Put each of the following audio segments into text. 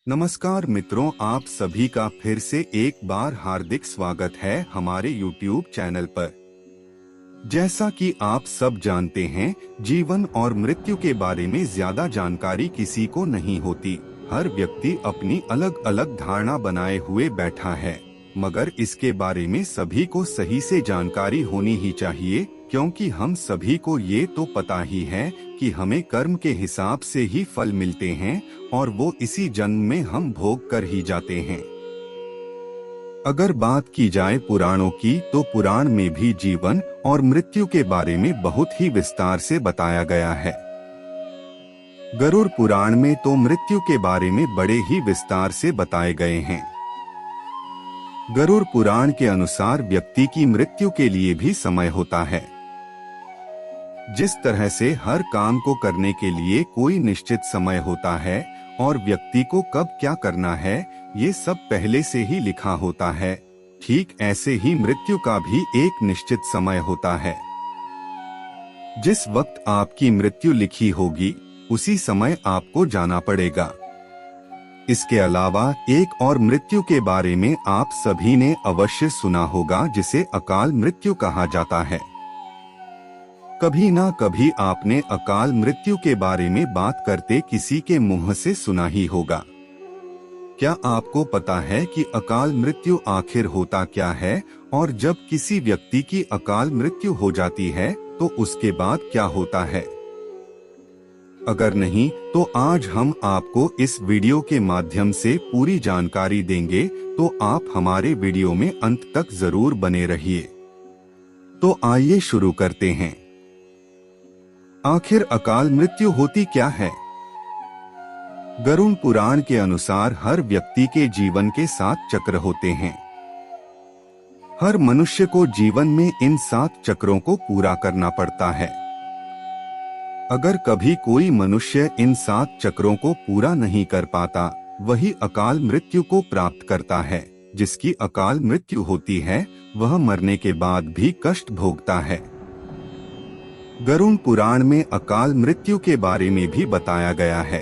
नमस्कार मित्रों, आप सभी का फिर से एक बार हार्दिक स्वागत है हमारे YouTube चैनल पर। जैसा कि आप सब जानते हैं, जीवन और मृत्यु के बारे में ज्यादा जानकारी किसी को नहीं होती। हर व्यक्ति अपनी अलग अलग धारणा बनाए हुए बैठा है, मगर इसके बारे में सभी को सही से जानकारी होनी ही चाहिए, क्योंकि हम सभी को ये तो पता ही है कि हमें कर्म के हिसाब से ही फल मिलते हैं और वो इसी जन्म में हम भोग कर ही जाते हैं। अगर बात की जाए पुराणों की, तो पुराण में भी जीवन और मृत्यु के बारे में बहुत ही विस्तार से बताया गया है। गरुड़ पुराण में तो मृत्यु के बारे में बड़े ही विस्तार से बताए गए हैं। गरुड़ पुराण के अनुसार व्यक्ति की मृत्यु के लिए भी समय होता है। जिस तरह से हर काम को करने के लिए कोई निश्चित समय होता है और व्यक्ति को कब क्या करना है, ये सब पहले से ही लिखा होता है, ठीक ऐसे ही मृत्यु का भी एक निश्चित समय होता है। जिस वक्त आपकी मृत्यु लिखी होगी, उसी समय आपको जाना पड़ेगा। इसके अलावा एक और मृत्यु के बारे में आप सभी ने अवश्य सुना होगा, जिसे अकाल मृत्यु कहा जाता है। कभी ना कभी आपने अकाल मृत्यु के बारे में बात करते किसी के मुंह से सुना ही होगा। क्या आपको पता है कि अकाल मृत्यु आखिर होता क्या है, और जब किसी व्यक्ति की अकाल मृत्यु हो जाती है तो उसके बाद क्या होता है? अगर नहीं, तो आज हम आपको इस वीडियो के माध्यम से पूरी जानकारी देंगे, तो आप हमारे वीडियो में अंत तक जरूर बने रहिए। तो आइए शुरू करते हैं। आखिर अकाल मृत्यु होती क्या है? गरुड़ पुराण के अनुसार हर व्यक्ति के जीवन के 7 चक्र होते हैं। हर मनुष्य को जीवन में इन 7 चक्रों को पूरा करना पड़ता है। अगर कभी कोई मनुष्य इन 7 चक्रों को पूरा नहीं कर पाता, वही अकाल मृत्यु को प्राप्त करता है। जिसकी अकाल मृत्यु होती है, वह मरने के बाद भी कष्ट भोगता है। गरुड़ पुराण में अकाल मृत्यु के बारे में भी बताया गया है।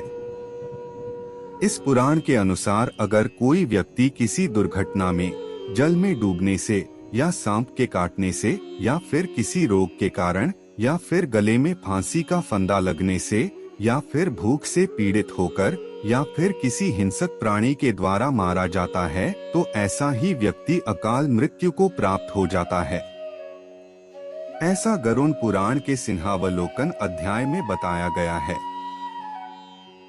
इस पुराण के अनुसार अगर कोई व्यक्ति किसी दुर्घटना में, जल में डूबने से, या सांप के काटने से, या फिर किसी रोग के कारण, या फिर गले में फांसी का फंदा लगने से, या फिर भूख से पीड़ित होकर, या फिर किसी हिंसक प्राणी के द्वारा मारा जाता है, तो ऐसा ही व्यक्ति अकाल मृत्यु को प्राप्त हो जाता है। ऐसा गरुड़ पुराण के सिंहावलोकन अध्याय में बताया गया है।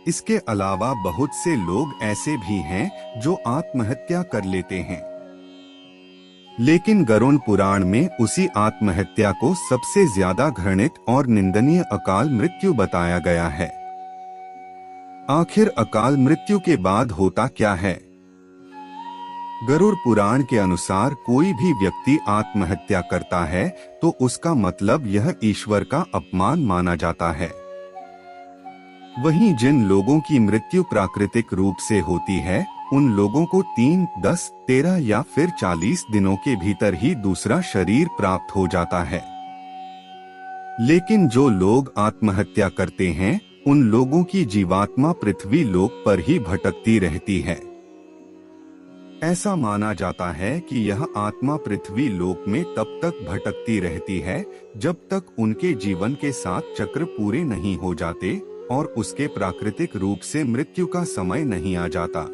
इसके अलावा बहुत से लोग ऐसे भी हैं जो आत्महत्या कर लेते हैं, लेकिन गरुड़ पुराण में उसी आत्महत्या को सबसे ज्यादा घृणित और निंदनीय अकाल मृत्यु बताया गया है। आखिर अकाल मृत्यु के बाद होता क्या है? गरुड़ पुराण के अनुसार कोई भी व्यक्ति आत्महत्या करता है तो उसका मतलब यह ईश्वर का अपमान माना जाता है। वहीं जिन लोगों की मृत्यु प्राकृतिक रूप से होती है, उन लोगों को 3, 10, 13 या फिर 40 दिनों के भीतर ही दूसरा शरीर प्राप्त हो जाता है। लेकिन जो लोग आत्महत्या करते हैं, उन लोगों की जीवात्मा पृथ्वी लोक पर ही भटकती रहती है। ऐसा माना जाता है कि यह आत्मा पृथ्वी लोक में तब तक भटकती रहती है जब तक उनके जीवन के 7 चक्र पूरे नहीं हो जाते और उसके प्राकृतिक रूप से मृत्यु का समय नहीं आ जाता।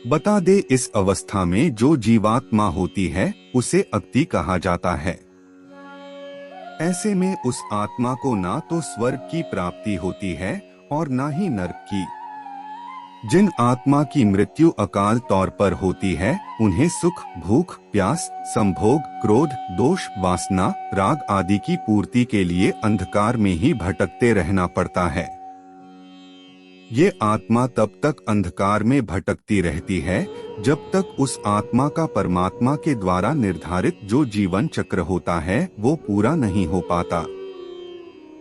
बता दे, इस अवस्था में जो जीवात्मा होती है उसे अक्ति कहा जाता है। ऐसे में उस आत्मा को ना तो स्वर्ग की प्राप्ति होती है और ना ही नरक की। जिन आत्मा की मृत्यु अकाल तौर पर होती है, उन्हें सुख, भूख, प्यास, संभोग, क्रोध, दोष, वासना, राग आदि की पूर्ति के लिए अंधकार में ही भटकते रहना पड़ता है। ये आत्मा तब तक अंधकार में भटकती रहती है जब तक उस आत्मा का परमात्मा के द्वारा निर्धारित जो जीवन चक्र होता है वो पूरा नहीं हो पाता।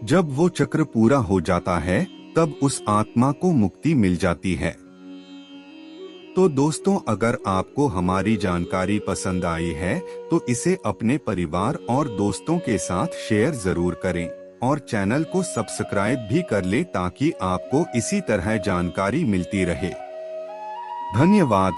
जब वो चक्र पूरा हो जाता है, तब उस आत्मा को मुक्ति मिल जाती है। तो दोस्तों, अगर आपको हमारी जानकारी पसंद आई है तो इसे अपने परिवार और दोस्तों के साथ शेयर जरूर करें और चैनल को सब्सक्राइब भी कर ले, ताकि आपको इसी तरह जानकारी मिलती रहे। धन्यवाद।